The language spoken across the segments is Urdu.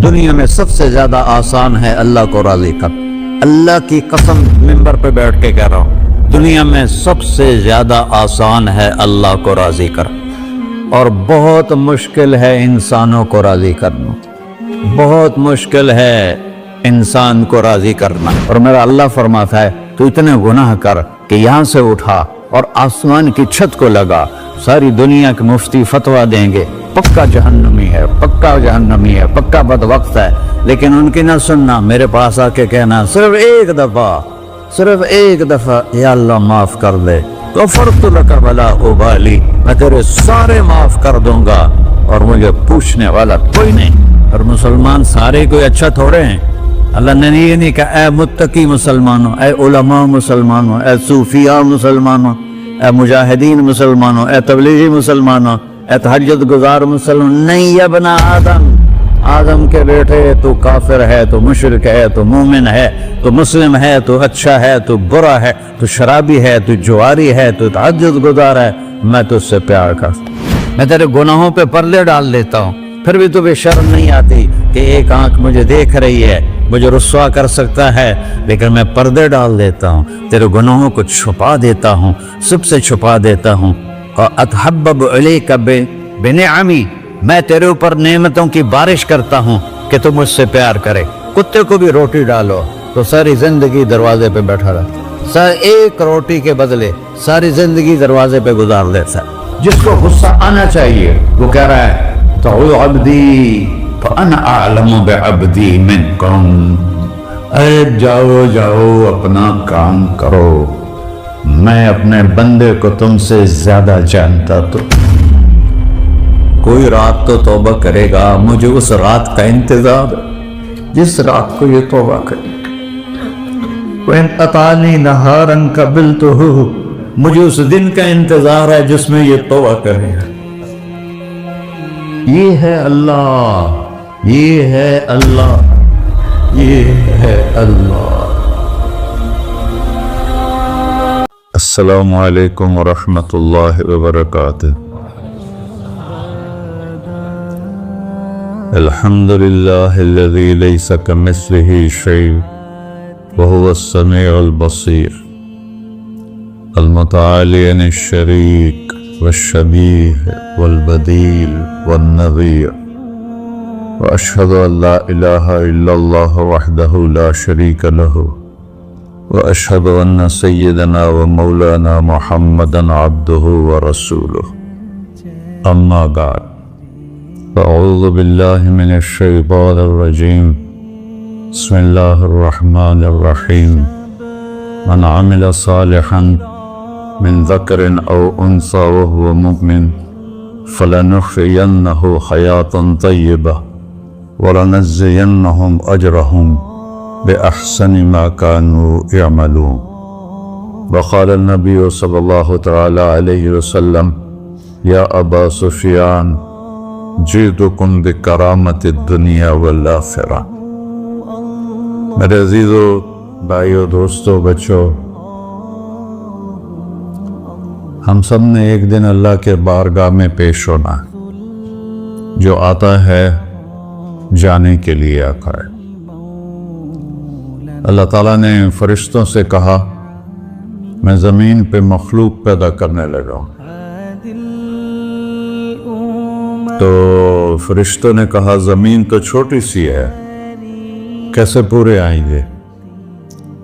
دنیا میں سب سے زیادہ آسان ہے اللہ کو راضی کر. اللہ کی قسم منبر پہ بیٹھ کے کہہ رہا ہوں، دنیا میں سب سے زیادہ آسان ہے اللہ کو راضی کر، اور بہت مشکل ہے انسانوں کو راضی کرنا. بہت مشکل ہے انسان کو راضی کرنا. اور میرا اللہ فرماتا ہے تو اتنے گناہ کر کہ یہاں سے اٹھا اور آسمان کی چھت کو لگا، ساری دنیا کے مفتی فتویٰ دیں گے پکا جہنمی ہے، پکا جہنمی ہے، پکا بدوقت ہے، لیکن ان کی نہ سننا، میرے پاس آ کے کہنا صرف ایک دفعہ یا اللہ معاف کر دے، غفرت لک ولا ابالی، میں تیرے سارے معاف کر دوں گا اور مجھے پوچھنے والا کوئی نہیں. اور مسلمان سارے کوئی اچھا تھوڑے ہیں. اللہ نے یہ نہیں کہا اے متقی مسلمانوں، اے علماء مسلمانوں، اے صوفیاء مسلمانوں، اے مجاہدین مسلمانوں، اے تبلیغی مسلمانوں، اے تہجد گزار مسلمان. نہیں یا ابن آدم کے بیٹے، تو کافر ہے، تو مشرک ہے، تو مومن ہے، تو مسلم ہے، تو اچھا ہے، تو برا ہے، تو شرابی ہے، تو جواری ہے، تو تہجد گزار ہے، میں تو اس سے پیار کرتا ہوں. میں تیرے گناہوں پہ پردے ڈال دیتا ہوں، پھر بھی تمہیں شرم نہیں آتی کہ ایک آنکھ مجھے دیکھ رہی ہے، مجھے رسوا کر سکتا ہے، لیکن میں پردے ڈال دیتا ہوں، تیرے گناہوں کو چھپا دیتا ہوں، سب سے چھپا دیتا ہوں. اتحبب علیک بنعمی، میں تیرے اوپر نعمتوں کی بارش کرتا ہوں کہ تم مجھ سے پیار کرے. کتے کو بھی روٹی ڈالو تو ساری زندگی دروازے پہ بیٹھا رہتا، ایک روٹی کے بدلے ساری زندگی دروازے پہ گزار دیتا ہے. جس کو غصہ آنا چاہیے وہ کہہ رہا ہے تو عبدی فانا اعلم بعبدی منکم، اے جاؤ اپنا کام کرو، میں اپنے بندے کو تم سے زیادہ جانتا. تو کوئی رات تو توبہ کرے گا، مجھے اس رات کا انتظار جس رات کو یہ توبہ کرے. وَإِنْ أَطَعَنِي نَهَارًا قَبِلْتُهُ، مجھے اس دن کا انتظار ہے جس میں یہ توبہ کرے گا. یہ ہے اللہ، یہ ہے اللہ، یہ ہے اللہ. السلام علیکم ورحمۃ اللہ وبرکاتہ. الحمد للہ الذی لیس کمثلہ شیء وہو السمیع البصیر المتعالی عن الشریک والشبیہ والبدیل والنظیر، واشہد ان لا الہ الا اللہ وحدہ لا شریک لہ، واشہد ان سیدنا ومولانا محمدا عبدہ ورسولہ. اما بعد، فاعوذ باللہ من الشیطان الرجیم، بسم اللہ الرحمن الرحیم. من عمل صالحا من ذکر او انثى وهو مؤمن فلنحيينه حياة طيبة ولنجزينهم أجرهم بأحسن ما كانوا يعملون. وقال النبي صلى الله تعالى عليه وسلم يا أبا سفيان جئتكم بكرامة الدنيا والآخرة. میرے عزیزو، بھائیو، دوستو، بچو، ہم سب نے ایک دن اللہ کے بارگاہ میں پیش ہونا. جو آتا ہے جانے کے لیے آتا ہے. اللہ تعالیٰ نے فرشتوں سے کہا میں زمین پہ مخلوق پیدا کرنے لگا ہوں. تو فرشتوں نے کہا زمین تو چھوٹی سی ہے، کیسے پورے آئیں گے؟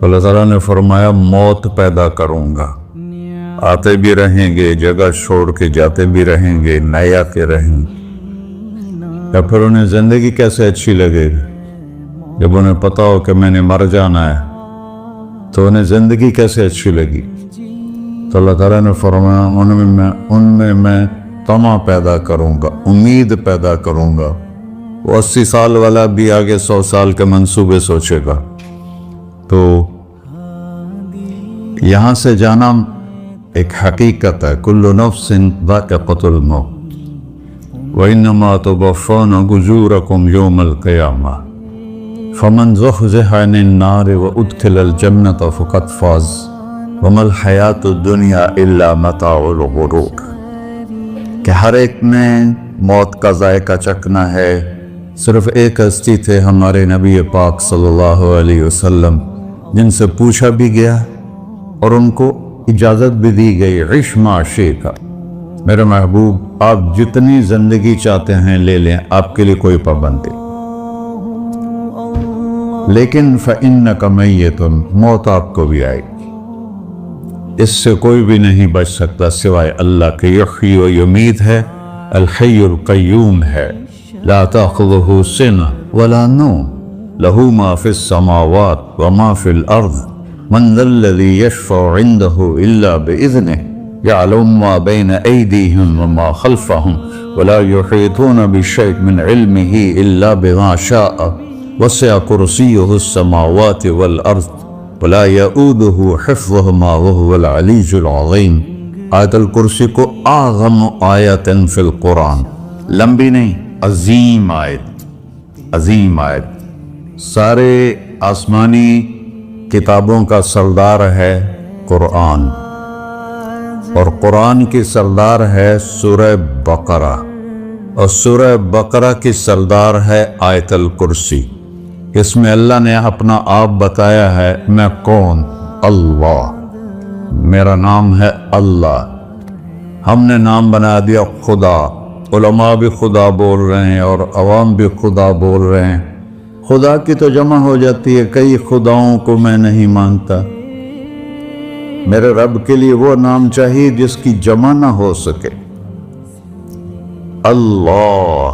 اللہ تعالیٰ نے فرمایا موت پیدا کروں گا، آتے بھی رہیں گے، جگہ چھوڑ کے جاتے بھی رہیں گے، نئے آتے رہیں گے. یا پھر انہیں زندگی کیسے اچھی لگے گی جب انہیں پتا ہو کہ میں نے مر جانا ہے؟ تو انہیں زندگی کیسے اچھی لگی؟ تو اللہ تعالیٰ نے فرمایا ان میں میں طمع پیدا کروں گا، امید پیدا کروں گا. وہ 80 سال والا بھی آگے 100 سال کے منصوبے سوچے گا. تو یہاں سے جانا ایک حقیقت ہے. کل نفس ذائقۃ الموت وانما توفون اجورکم یوم القیامہ فمن زحزح عن النار وادخل الجنۃ فقد فاز وما الحیاۃ الدنیا الا متاع الغرور. کہ ہر ایک نے موت کا ذائقہ چکھنا ہے، صرف ایک ہستی تھے ہمارے نبی پاک صلی اللہ علیہ وسلم، جن سے پوچھا بھی گیا اور ان کو اجازت بھی دی گئی، عش ما شئت، میرے محبوب آپ جتنی زندگی چاہتے ہیں لے لیں، آپ کے لیے کوئی پابندی، لیکن فإنک میت، موت آپ کو بھی آئے گی، اس سے کوئی بھی نہیں بچ سکتا سوائے اللہ کے، یحیی و یمیت ہے، الحی القیوم ہے، لا تأخذہ سنہ ولا نوم، لہ ما فی السماوات وما فی الارض، من ذا الذی یشفع عنده الا بإذنہ، يعلم ما بين أيديهم وما خلفهم ولا يحيطون بشيء من علمه إلا بما شاء، وسع كرسيه السماوات والأرض ولا يؤوده حفظهما وهو العلي العظيم۔ آیت الکرسی کو اعظم آیت فی القرآن، لمبی نہیں، عظیم آیت، عظیم آیت، سارے آسمانی کتابوں کا سردار ہے قرآن، اور قرآن کی سردار ہے سورہ بقرہ، اور سورہ بقرہ کی سردار ہے آیت الکرسی۔ اس میں اللہ نے اپنا آپ بتایا ہے، میں کون؟ اللہ، میرا نام ہے اللہ، ہم نے نام بنا دیا خدا، علماء بھی خدا بول رہے ہیں اور عوام بھی خدا بول رہے ہیں، خدا کی تو جمع ہو جاتی ہے، کئی خداؤں کو میں نہیں مانتا، میرے رب کے لیے وہ نام چاہیے جس کی جمع نہ ہو سکے، اللہ،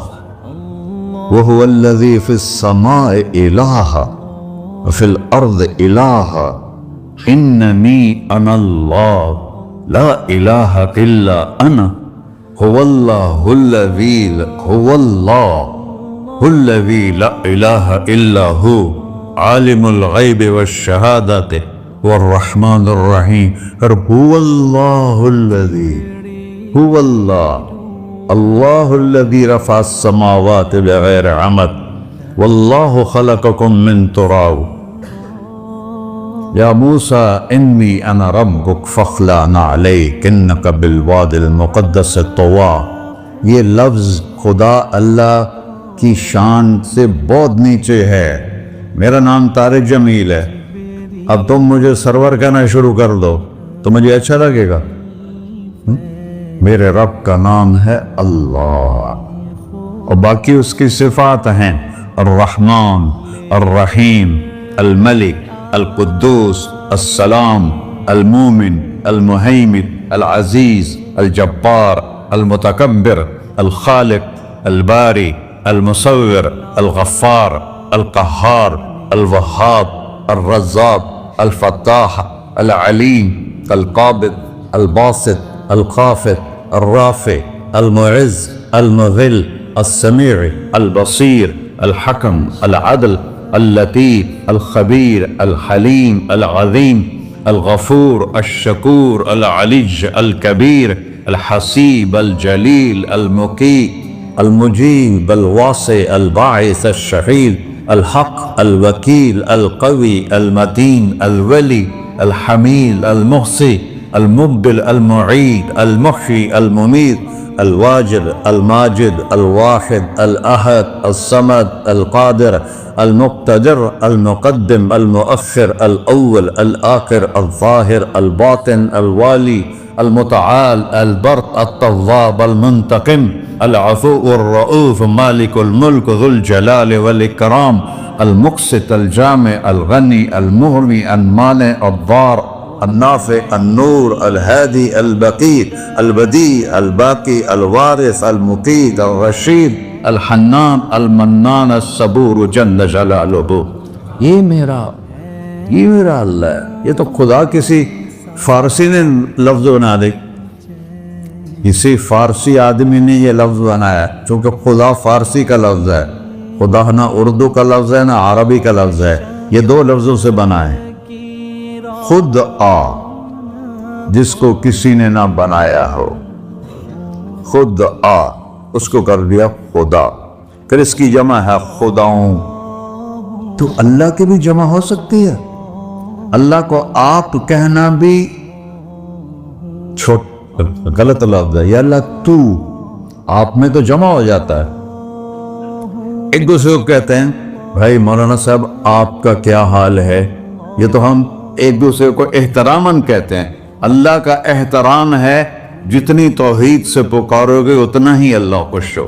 وَهُوَ الَّذِي فِي السَّمَاءِ إِلَٰهًا وَفِي الْأَرْضِ إِلَٰهًا إِنَّنِي أَنَا اللَّهُ لَا إِلَٰهَ إِلَّا أَنَا هُوَ اللَّهُ الَّذِي لَا إِلَٰهَ إِلَّا هُوَ عَالِمُ الْغَيْبِ وَالشَّهَادَةِ والرحمن الرحیم، هو اللہ الذی، هو اللہ الذی رفع السماوات بغیر عمد واللہ خلقکم من تراب، یا موسیٰ انی انا ربک فاخلع نعلیک انک بالوادی المقدس طویٰ۔ یہ لفظ خدا اللہ کی شان سے بہت نیچے ہے، میرا نام طارق جمیل ہے، اب تم مجھے سرور کہنا شروع کر دو تو مجھے اچھا لگے گا؟ میرے رب کا نام ہے اللہ، اور باقی اس کی صفات ہیں، الرحمن، الرحیم، الملک، القدوس، السلام، المومن، المہیمن، العزیز، الجبار، المتکبر، الخالق، الباری، المصور، الغفار، القہار، الوہاب، الرزاق، الفتاح، العلیم، القابض، الباسط، الخافض، الرافع، المعز، المذل، السمیع، البصیر، الحکم، العدل، اللطیف، الخبیر، الحلیم، العظیم، الغفور، الشکور، العلی، الکبیر، الحسیب، الجلیل، المقیت، المجیب، الواسع، الباعث، الشہید، الحق، الوکیل، القوی، المتین، الولی، الحمید، المحصی، المبدل، المعید، المحیی، الممید، الواجد، الماجد، الواحد، الأحد، الصمد، القادر، المقتدر، المقدم، المؤخر، الأول، الآخر، الظاهر، الباطن، الوالي، المتعال، البر، التواب، المنتقم، العفو، الرؤوف، مالك الملك، ذو الجلال والإكرام، المقسط، الجامع، الغني، المغني، المانع، الضار، النافع، النور، الهادي، البقي، البديع، الباقي، الوارث، المقيت، الرشيد، الحنان، المنان، الصبور جل جلالہ۔ یہ میرا اللہ ہے۔ یہ تو خدا کسی فارسی نے لفظ بنا دے، کسی فارسی آدمی نے یہ لفظ بنایا، چونکہ خدا فارسی کا لفظ ہے، خدا نہ اردو کا لفظ ہے نہ عربی کا لفظ ہے، یہ دو لفظوں سے بنا ہے۔ خود آ، جس کو کسی نے نہ بنایا ہو، خود آ، اس کو کر دیا خدا، پھر اس کی جمع ہے خداؤں، تو اللہ کی بھی جمع ہو سکتی ہے۔ اللہ کو آپ کہنا بھی غلط لفظ ہے، یا اللہ تو، آپ میں تو جمع ہو جاتا ہے۔ ایک دوسرے کو کہتے ہیں بھائی مولانا صاحب آپ کا کیا حال ہے، یہ تو ہم ایک دوسرے کو احتراماً کہتے ہیں۔ اللہ کا احترام ہے جتنی توحید سے پکارو گے اتنا ہی اللہ خوش ہو۔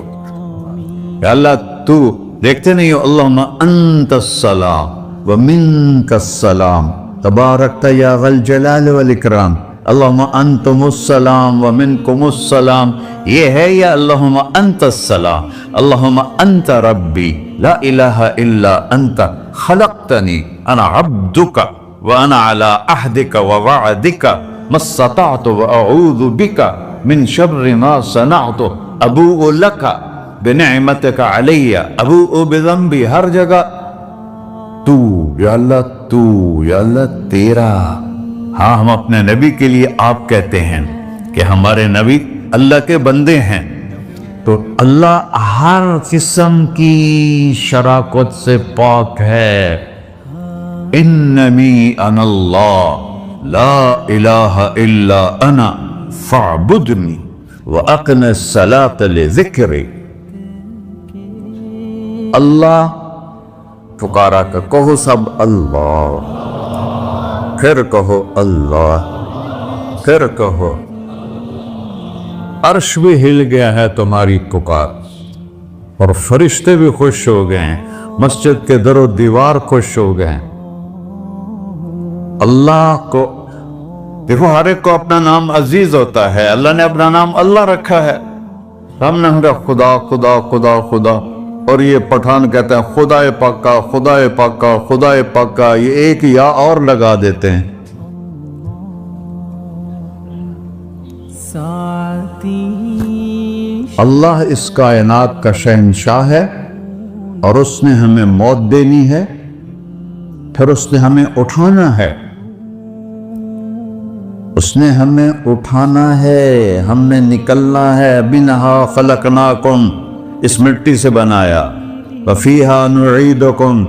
کہ اللہ تو دیکھتے نہیں ہو، اللہم انت السلام ومنک السلام تبارکت یا ذا الجلال والاکرام، اللہم انتم السلام ومنکم السلام، یہ ہے یا اللہم انت السلام، اللہم انت ربی لا الہ الا انت خلقتنی انا عبدک وانا علی عہدک ووعدک ما استطعت واعوذ بک من شر ما صنعت ابوء لک بنعمتک علی ابوء بذنبی، ہر جگہ تو یا اللہ، تو یا اللہ تیرا۔ ہاں ہم اپنے نبی کے لیے آپ کہتے ہیں کہ ہمارے نبی اللہ کے بندے ہیں، تو اللہ ہر قسم کی شراکت سے پاک ہے۔ اننی انا اللہ لا الہ الا انا فاعبدنی واقم الصلاۃ لذکری۔ اللہ پکارا کر کہو سب اللہ، پھر کہو اللہ، پھر کہو۔ عرش بھی ہل گیا ہے تمہاری پکار، اور فرشتے بھی خوش ہو گئے ہیں، مسجد کے در و دیوار خوش ہو گئے ہیں۔ اللہ کو دیکھو، ہر ایک کو اپنا نام عزیز ہوتا ہے، اللہ نے اپنا نام اللہ رکھا ہے، ہم نے کہا خدا خدا خدا خدا، اور یہ پٹھان کہتے ہیں خدا پاکا خدا پاکا خدا پاکا، یہ ایک یا اور لگا دیتے ہیں۔ اللہ اس کائنات کا شہنشاہ ہے، اور اس نے ہمیں موت دینی ہے، پھر اس نے ہمیں اٹھانا ہے، اس نے ہمیں اٹھانا ہے، ہم نے نکلنا ہے۔ منہا خلقناکم، اس مٹی سے بنایا، وفیہا نعیدکم،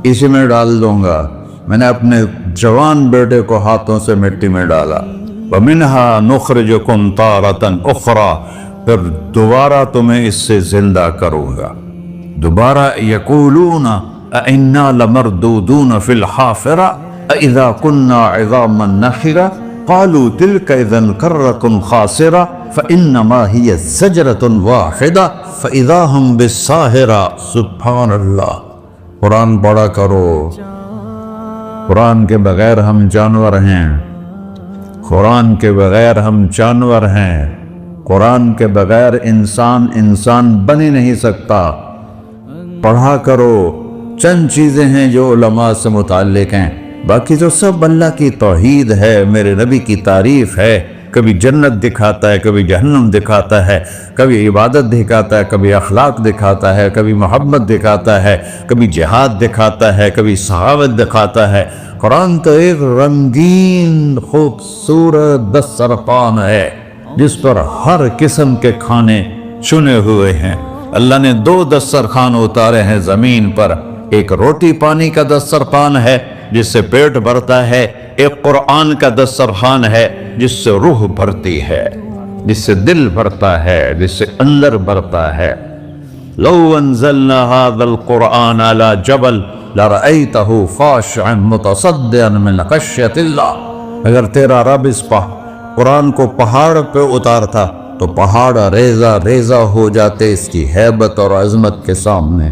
اسی میں ڈال دوں گا۔ میں نے اپنے جوان بیٹے کو ہاتھوں سے مٹی میں ڈالا۔ ومنہا نخرجکم تارۃ اخری، پھر دوبارہ تمہیں اس سے زندہ کروں گا۔ دوبارہ یقولون اِنَّا لَمَرْدُودُونَ فِي الْحَافِرَةِ اِذَا كُنَّا عِظَامًا نَخِرَةً قَالُوا تِلْكَ إِذًا كَرَّةٌ خَاسِرَةٌ فَإِنَّمَا هِيَ زَجْرَةٌ وَاحِدَةٌ فَإِذَا هُمْ بِالسَّاهِرَةِ۔ سبحان اللہ، قرآن پڑھا کرو۔ قرآن کے بغیر ہم جانور ہیں، قرآن کے بغیر ہم جانور ہیں، قرآن کے بغیر انسان بن ہی نہیں سکتا۔ پڑھا کرو۔ چند چیزیں ہیں جو علماء سے متعلق ہیں، باقی جو سب اللہ کی توحید ہے، میرے نبی کی تعریف ہے۔ کبھی جنت دکھاتا ہے، کبھی جہنم دکھاتا ہے، کبھی عبادت دکھاتا ہے، کبھی اخلاق دکھاتا ہے، کبھی محبت دکھاتا ہے، کبھی جہاد دکھاتا ہے، کبھی صحابت دکھاتا ہے۔ قرآن تو ایک رنگین خوبصورت دسترخوان ہے جس پر ہر قسم کے کھانے چنے ہوئے ہیں۔ اللہ نے 2 دسترخوان اتارے ہیں زمین پر، ایک روٹی پانی کا دسترخوان ہے جس سے پیٹ بھرتا ہے، ایک قرآن کا دسترخوان ہے جس سے روح بھرتی ہے، جس سے دل بھرتا ہے، جس سے اندر بھرتا ہے۔ لو انزلنا هذا القرآن على جبل لرأيته خاشعا متصدعا من خشية اللہ، اگر تیرا رب اس قرآن کو پہاڑ پہ اتارتا تو پہاڑ ریزہ ریزہ ہو جاتے اس کی ہیبت اور عظمت کے سامنے۔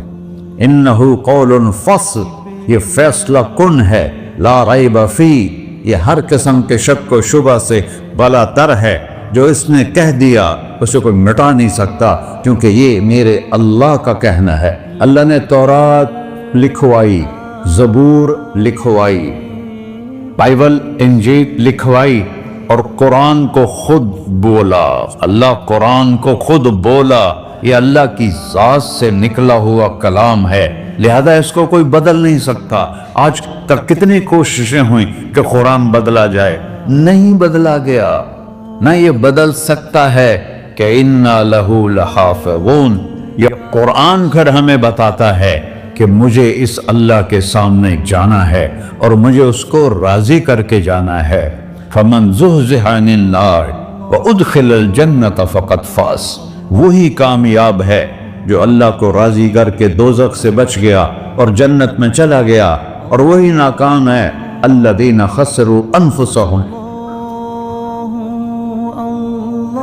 انہ قول فصل، یہ فیصلہ کن ہے، لا ریب فی، یہ ہر قسم کے شک و شبہ سے بلا تر ہے۔ جو اس نے کہہ دیا اسے کوئی مٹا نہیں سکتا، کیونکہ یہ میرے اللہ کا کہنا ہے۔ اللہ نے تورات لکھوائی، زبور لکھوائی، بائبل انجیل لکھوائی، اور قرآن کو خود بولا۔ اللہ قرآن کو خود بولا، یہ اللہ کی ذات سے نکلا ہوا کلام ہے، لہذا اس کو کوئی بدل نہیں سکتا۔ آج تک کتنی کوششیں ہوئیں کہ قرآن بدلا جائے، نہیں بدلا گیا، نہ یہ بدل سکتا ہے کہ اِنَّا لَهُ لَحَافِظُونَ۔ یہ قرآن پھر ہمیں بتاتا ہے کہ مجھے اس اللہ کے سامنے جانا ہے اور مجھے اس کو راضی کر کے جانا ہے۔ فَمَنْ زُحْزِحَ عَنِ النَّارِ وَأُدْخِلَ الْجَنَّةَ فَقَدْ فَازَ، وہی کامیاب ہے جو اللہ کو راضی کر کے دوزخ سے بچ گیا اور جنت میں چلا گیا، اور وہی ناکام ہے الذین خسروا انفسہم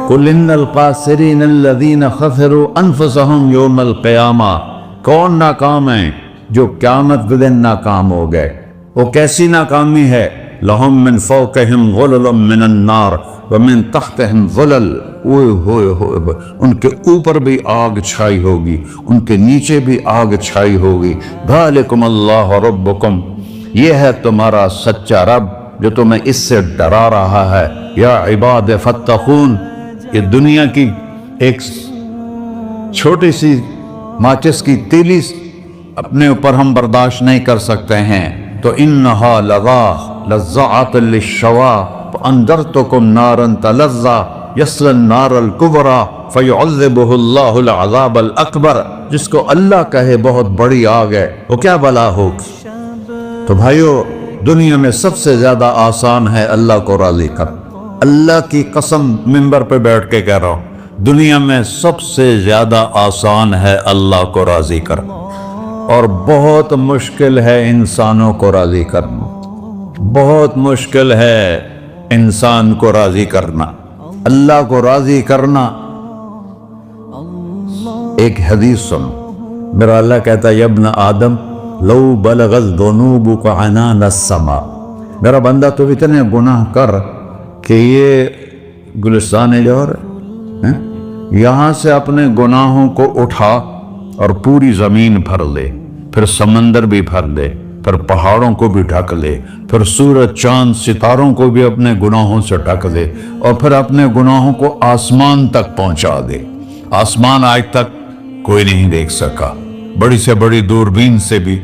قل ان الخاسرین الذین خسروا انفسہم یوم القیامہ۔ کون ناکام ہیں؟ جو قیامت کے دن ناکام ہو گئے۔ وہ کیسی ناکامی ہے؟ لہم من فوقہم غلل من النار ومن تحتہم غلل، ان کے اوپر بھی آگ چھائی ہوگی، ان کے نیچے بھی آگ چھائی ہوگی۔ ذالکم اللہ ربکم، یہ ہے تمہارا سچا رب جو تمہیں اس سے ڈرا رہا ہے۔ یا عباد فاتقون، یہ دنیا کی ایک چھوٹی سی ماچس کی تیلی اپنے اوپر ہم برداشت نہیں کر سکتے ہیں، تو انہا لذات للشوا فانذرتکم نارا تلظی یصلی النار الکبری فیعذبہ اللہ العذاب الاکبر۔ جس کو اللہ کہے بہت بڑی آگ ہے، وہ کیا بلا ہوگی؟ تو بھائیو، دنیا میں سب سے زیادہ آسان ہے اللہ کو راضی کر۔ اللہ کی قسم ممبر پہ بیٹھ کے کہہ رہا ہوں، دنیا میں سب سے زیادہ آسان ہے اللہ کو راضی کر، اور بہت مشکل ہے انسانوں کو راضی کرنا، بہت مشکل ہے انسان کو راضی کرنا۔ اللہ کو راضی کرنا، ایک حدیث سن، میرا اللہ کہتا ہے یا ابن آدم لو بلغت ذنوبک عنان السماء، میرا بندہ تو اتنے گناہ کر کہ یہ گلستان جوہر ہے، یہاں سے اپنے گناہوں کو اٹھا اور پوری زمین بھر لے، پھر سمندر بھی بھر لے، پھر پہاڑوں کو بھی ڈھک لے، پھر سورج چاند ستاروں کو بھی اپنے گناہوں سے ڈھک دے، اور پھر اپنے گناہوں کو آسمان تک پہنچا دے۔ آسمان آج تک کوئی نہیں دیکھ سکا، بڑی سے بڑی دوربین سے بھی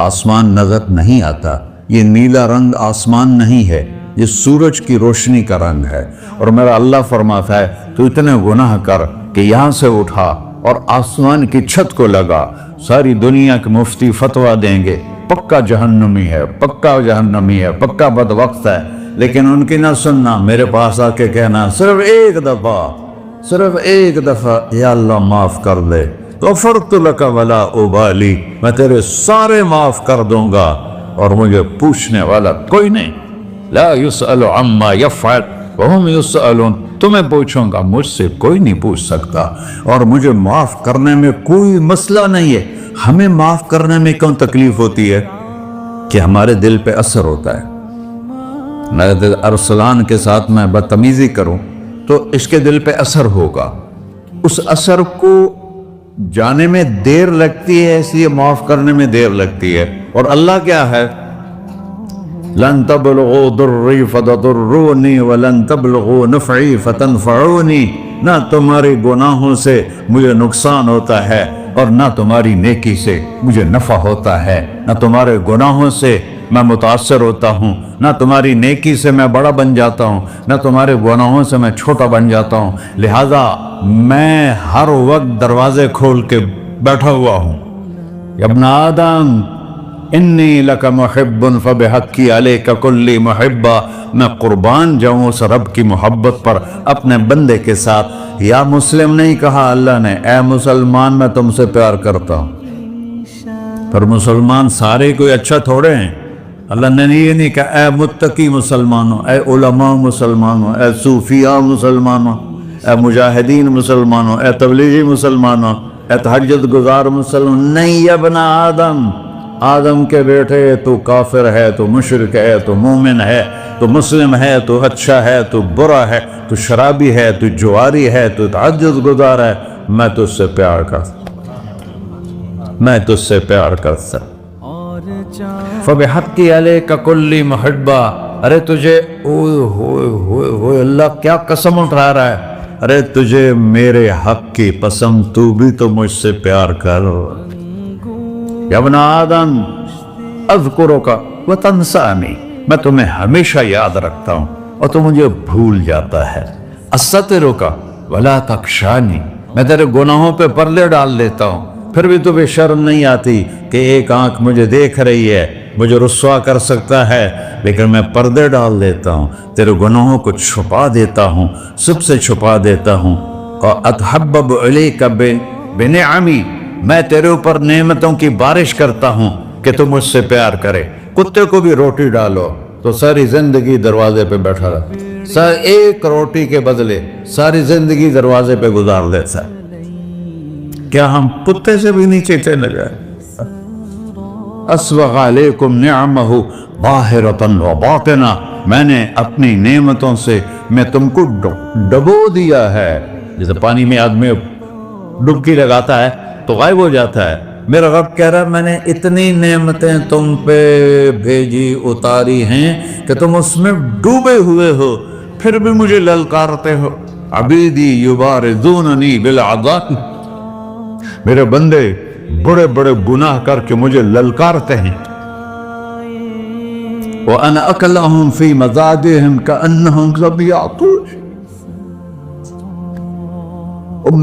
آسمان نظر نہیں آتا۔ یہ نیلا رنگ آسمان نہیں ہے، یہ سورج کی روشنی کا رنگ ہے۔ اور میرا اللہ فرماتا ہے تو اتنے گناہ کر کہ یہاں سے اٹھا اور آسمان کی چھت کو لگا، ساری دنیا کے مفتی فتویٰ دیں گے پکا جہنمی ہے، پکا جہنمی ہے، پکا بدوقت ہے، لیکن ان کی نہ سننا، میرے پاس آ کے کہنا صرف ایک دفعہ یا اللہ معاف کر دے، غفرت لک ولا ابالی، میں تیرے سارے معاف کر دوں گا اور مجھے پوچھنے والا کوئی نہیں۔ لا یسأل عما یفعل وہم یسألون، تمہیں پوچھوں گا، مجھ سے کوئی نہیں پوچھ سکتا، اور مجھے معاف کرنے میں کوئی مسئلہ نہیں ہے۔ ہمیں معاف کرنے میں کیوں تکلیف ہوتی ہے؟ کہ ہمارے دل پہ اثر ہوتا ہے۔ میں ارسلان کے ساتھ میں بدتمیزی کروں تو اس کے دل پہ اثر ہوگا، اس اثر کو جانے میں دیر لگتی ہے، اس لیے معاف کرنے میں دیر لگتی ہے۔ اور اللہ کیا ہے؟ لن تبلغوا ضری فتضرونی ولن تبلغوا نفعی فتنفعونی، نہ تمہارے گناہوں سے مجھے نقصان ہوتا ہے اور نہ تمہاری نیکی سے مجھے نفع ہوتا ہے، نہ تمہارے گناہوں سے میں متاثر ہوتا ہوں، نہ تمہاری نیکی سے میں بڑا بن جاتا ہوں، نہ تمہارے گناہوں سے میں چھوٹا بن جاتا ہوں، لہذا میں ہر وقت دروازے کھول کے بیٹھا ہوا ہوں۔ یا ابن آدم انی لک محب فبحقی علیک کلی محبہ، میں قربان جاؤں اس رب کی محبت پر اپنے بندے کے ساتھ۔ یا مسلم نہیں کہا اللہ نے، اے مسلمان میں تم سے پیار کرتا ہوں۔ پر مسلمان سارے کوئی اچھا تھوڑے ہیں، اللہ نے یہ نہیں کہا اے متقی مسلمانوں، اے علماء مسلمانوں، اے صوفیاء مسلمانوں، اے مجاہدین مسلمانوں، اے تبلیغی مسلمانوں، اے تہجد گزار مسلمان، نہیں یا ابن آدم، آدم کے بیٹے، تو کافر ہے، تو مشرک ہے، تو مومن ہے، تو مسلم ہے، تو اچھا ہے، تو برا ہے، تو شرابی ہے، تو جواری ہے، تو تہجد گزار ہے، میں تجھ سے پیار کرتا فبحقی علیک کلی محبہ۔ ارے تجھے اوہ اللہ کیا قسم اٹھا رہا ہے، ارے تجھے میرے حق کی قسم، تو بھی تو مجھ سے پیار کر۔ یا ابن آدم اذکرک وتنسانی، میں تمہیں ہمیشہ یاد رکھتا ہوں اور تو مجھے بھول جاتا ہے۔ استرک ولا تخشانی، میں تیرے گناہوں پہ پردے ڈال دیتا ہوں، پھر بھی تمہیں شرم نہیں آتی کہ ایک آنکھ مجھے دیکھ رہی ہے، مجھے رسوا کر سکتا ہے، لیکن میں پردے ڈال دیتا ہوں، تیرے گناہوں کو چھپا دیتا ہوں، سب سے چھپا دیتا ہوں۔ اور اتحبب علیک بنعمی، میں تیرے اوپر نعمتوں کی بارش کرتا ہوں کہ تم مجھ سے پیار کرے. کتے کو بھی روٹی ڈالو تو ساری زندگی دروازے پہ بیٹھا رہا. ایک روٹی کے بدلے ساری زندگی دروازے پہ گزار دیتا ہے. کیا ہم کتے سے بھی نیچے چلے گئے؟ اسبغ علیکم نعمہ ظاہرۃ و باطنہ، میں نے اپنی نعمتوں سے میں تم کو ڈبو دیا ہے. جیسے پانی میں آدمی ڈبکی لگاتا ہے تو غائب ہو جاتا ہے. میرا رب کہہ رہا ہے میں نے اتنی نعمتیں تم پہ بھیجی اتاری ہیں کہ تم اس میں ڈوبے ہوئے ہو، پھر بھی مجھے للکارتے ہو. عبیدی یبارزوننی بالعذاب، میرے بندے بڑے بڑے گناہ کر کے مجھے للکارتے ہیں. وَأَنَا أَكْلَهُمْ فِي مَزَادِهِمْ كَأَنَّهُمْ ظَبِيَّةٌ،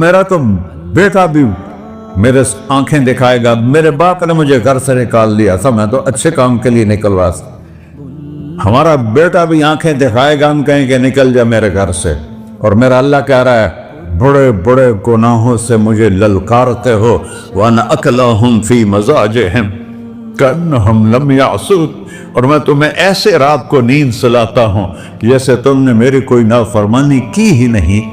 میرا تو بیٹا بھی میرے آنکھیں دکھائے گا. میرے باپ نے مجھے گھر سے نکال دیا تھا، میں تو اچھے کام کے لیے نکلوا تھا. ہمارا بیٹا بھی آنکھیں دکھائے گا، ہم کہیں کہ نکل جا میرے گھر سے. اور میرا اللہ کہہ رہا ہے بڑے بڑے گناہوں سے مجھے للکارتے ہو. وَأَنَا أَكْلَهُمْ فِي مَزَاجِهِمْ كَأَنَّهُمْ لَمْ يَعْصُونِ، اور میں تمہیں ایسے رات کو نیند سلاتا ہوں جیسے تم نے میری کوئی نافرمانی کی ہی نہیں.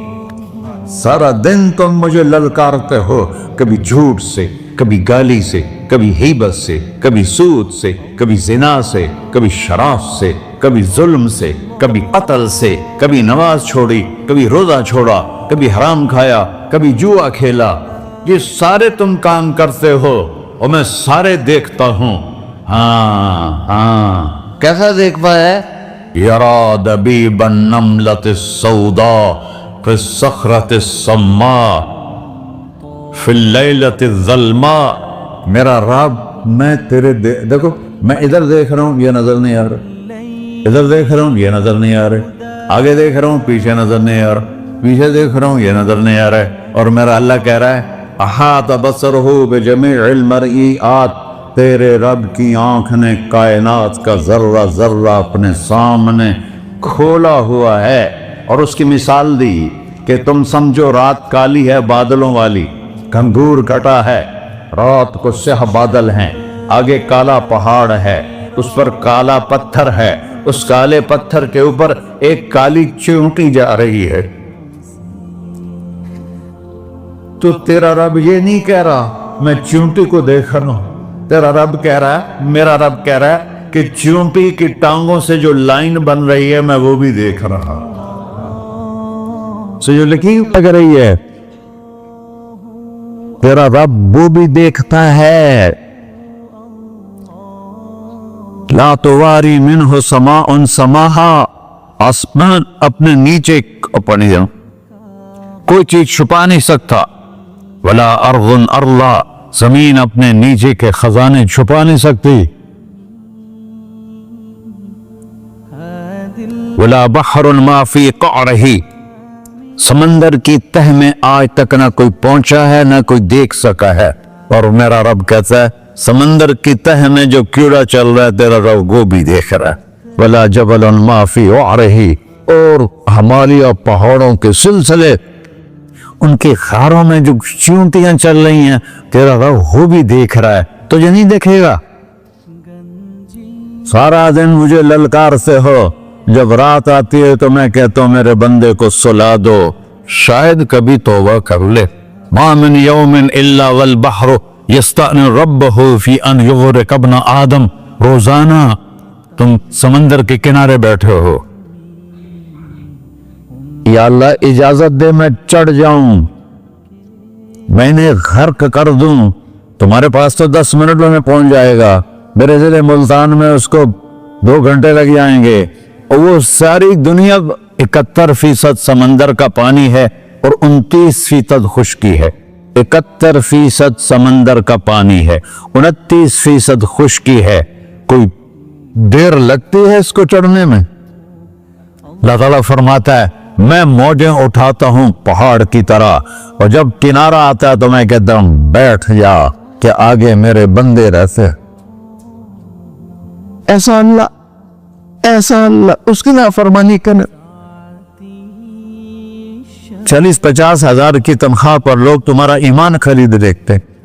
سارا دن تم مجھے للکارتے ہو، کبھی جھوٹ سے، کبھی گالی سے، کبھی غیبت سے، کبھی سود سے، کبھی زنا سے، کبھی شراب سے، کبھی ظلم سے، کبھی قتل سے، کبھی نماز چھوڑی، کبھی روزہ چھوڑا، کبھی حرام کھایا، کبھی جوا کھیلا. یہ سارے تم کام کرتے ہو اور میں سارے دیکھتا ہوں. ہاں کیسا دیکھتا ہے؟ یرا دبیب النملۃ السوداء فی الصخرۃ الصماء فی اللیلۃ الظلماء. میرا رب میں تیرے دیکھو، میں ادھر دیکھ رہا ہوں یہ نظر نہیں آ رہا، ادھر دیکھ رہا ہوں یہ نظر نہیں آ رہا، آگے دیکھ رہا ہوں پیچھے نظر نہیں آ رہا، پیچھے دیکھ رہا ہوں یہ نظر نہیں آ رہا ہے. اور میرا اللہ کہہ رہا ہے احاط بصرہ بجمیع المرئیات، تیرے رب کی آنکھ نے کائنات کا ذرہ ذرہ اپنے سامنے کھولا ہوا ہے. اور اس کی مثال دی کہ تم سمجھو رات کالی ہے بادلوں والی، گھنگور گھٹا ہے، رات کو سیاہ بادل ہیں، آگے کالا پہاڑ ہے، اس پر کالا پتھر ہے، اس کالے پتھر کے اوپر ایک کالی چیونٹی جا رہی ہے. تو تیرا رب یہ نہیں کہہ رہا میں چیونٹی کو دیکھ رہا ہوں، تیرا رب کہہ رہا ہے، میرا رب کہہ رہا ہے کہ چیونٹی کی ٹانگوں سے جو لائن بن رہی ہے میں وہ بھی دیکھ رہا ہوں. جو لکیر لگ رہی ہے تیرا رب وہ بھی دیکھتا ہے. لا تواری منہ سماء سماہا، آسمان اپنے نیچے کوئی چیز چھپا نہیں سکتا. ولا ارض ارضا، زمین اپنے نیچے کے خزانے چھپا نہیں سکتی. ولا بحر ما فی قعرہ، سمندر کی تہ میں آج تک نہ کوئی پہنچا ہے نہ کوئی دیکھ سکا ہے. اور میرا رب کہتا ہے سمندر کی تہ میں جو کیڑا چل رہا ہے تیرا رب وہ بھی دیکھ رہا ہے. ولا جبل ما فی وعرہ، اور ہمالیہ پہاڑوں کے سلسلے ان کے خاروں میں جو چیونٹیاں چل رہی ہیں تیرا رب وہ بھی دیکھ رہا ہے. تو یہ نہیں دیکھے گا؟ سارا دن مجھے للکار سے ہو، جب رات آتی ہے تو میں کہتا ہوں میرے بندے کو سلا دو، شاید کبھی توبہ کر لے. ما من یوم الا والبحر یستأنی ربہ فی ان یغرق ابن آدم. روزانہ تم سمندر کے کنارے بیٹھے ہو، یا اللہ اجازت دے میں چڑھ جاؤں، میں نے غرق کر دوں. تمہارے پاس تو 10 منٹ میں پہنچ جائے گا، میرے ضلع ملتان میں اس کو 2 گھنٹے لگ جائیں گے. اور وہ ساری دنیا 71% سمندر کا پانی ہے اور 29% خشکی ہے. 71% سمندر کا پانی ہے، 29% خشکی ہے. کوئی دیر لگتی ہے اس کو چڑھنے میں؟ اللہ تعالیٰ فرماتا ہے میں موجیں اٹھاتا ہوں پہاڑ کی طرح، اور جب کنارہ آتا ہے تو میں کہتا ہوں بیٹھ جا کہ آگے میرے بندے رہتے. ایسا اللہ اس کی نافرمانی کرنے. 40-50 ہزار کی تنخواہ پر لوگ تمہارا ایمان خرید دیکھتے.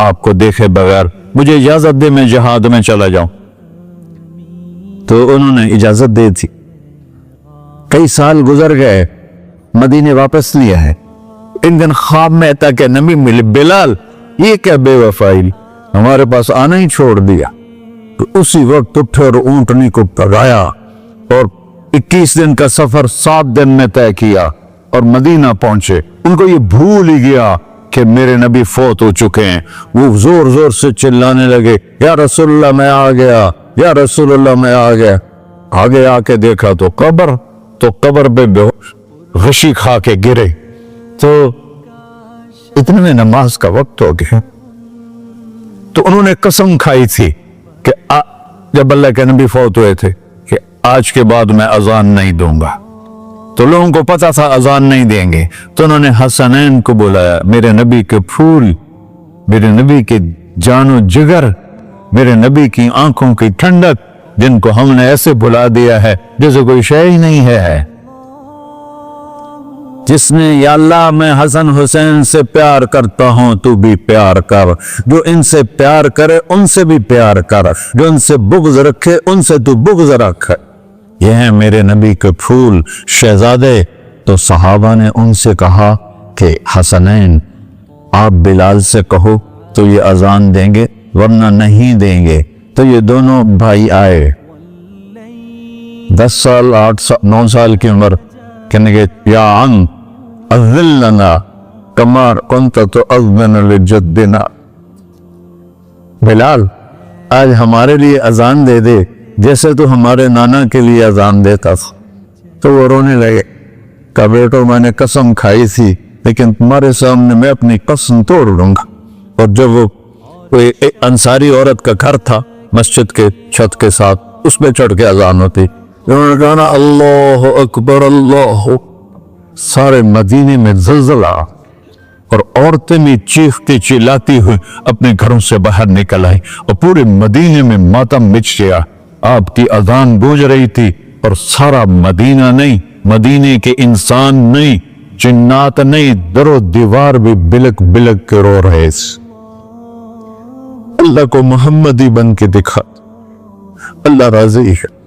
آپ کو دیکھے بغیر مجھے اجازت دے میں جہاد میں چلا جاؤں۔ تو انہوں نے اجازت دے دی۔ کئی سال گزر گئے، مدینے واپس لیا ہے۔ ایک دن خواب میں آتا کہ نبی ملے، بلال یہ کیا بے وفائی، ہمارے پاس آنا ہی چھوڑ دیا۔ تو اسی وقت اٹھے اور اونٹنی کو پگایا اور 21 دن کا سفر 7 دن میں طے کیا اور مدینہ پہنچے۔ ان کو یہ بھول ہی گیا کہ میرے نبی فوت ہو چکے ہیں۔ وہ زور زور سے چلانے لگے، یا رسول اللہ میں آ گیا، یا رسول اللہ میں آ گیا۔ آگے آ کے دیکھا تو قبر پہ غشی کھا کے گرے۔ تو اتنے میں نماز کا وقت ہو گیا۔ تو انہوں نے قسم کھائی تھی کہ جب اللہ کے نبی فوت ہوئے تھے کہ آج کے بعد میں اذان نہیں دوں گا۔ تو لوگوں کو پتا تھا اذان نہیں دیں گے، تو انہوں نے حسنین کو بلایا، میرے نبی کے پھول، میرے نبی کے جان و جگر، میرے نبی کی آنکھوں کی ٹھنڈک، جن کو ہم نے ایسے بلا دیا ہے جیسے کوئی شے ہی نہیں ہے۔ جس نے یا اللہ میں حسن حسین سے پیار کرتا ہوں تو بھی پیار کر، جو ان سے پیار کرے ان سے بھی پیار کر، جو ان سے بغض رکھے ان سے تو بغض رکھ۔ یہ ہیں میرے نبی کے پھول شہزادے۔ تو صحابہ نے ان سے کہا کہ حسنین آپ بلال سے کہو تو یہ اذان دیں گے، ورنہ نہیں دیں گے۔ تو یہ دونوں بھائی آئے، 10 سال 8 سال 9 سال کی عمر، کہنے گے یا عم اذن لنا کما کنت تؤذن لجدنا، بلال آج ہمارے لیے اذان دے دے جیسے تو ہمارے نانا کے لیے اذان دیتا تھا۔ تو وہ رونے لگے، کہا بیٹو میں نے قسم کھائی تھی لیکن تمہارے سامنے میں اپنی قسم توڑ لوں گا۔ اور جب وہ کوئی انصاری عورت کا گھر تھا مسجد کے چھت کے ساتھ، اس پہ چڑھ کے اذان ہوتی، انہوں نے کہا نا اللہ اکبر اللہ، سارے مدینے میں زلزلہ، اور عورتیں بھی چیختی چلاتی ہوئی اپنے گھروں سے باہر نکل آئی اور پورے مدینے میں ماتم مچ گیا۔ آپ کی اذان گونج رہی تھی اور سارا مدینہ نہیں، مدینے کے انسان نہیں، جنات نہیں، در و دیوار بھی بلک بلک کے رو رہے۔ اللہ کو محمدی بن کے دکھا، اللہ راضی ہے۔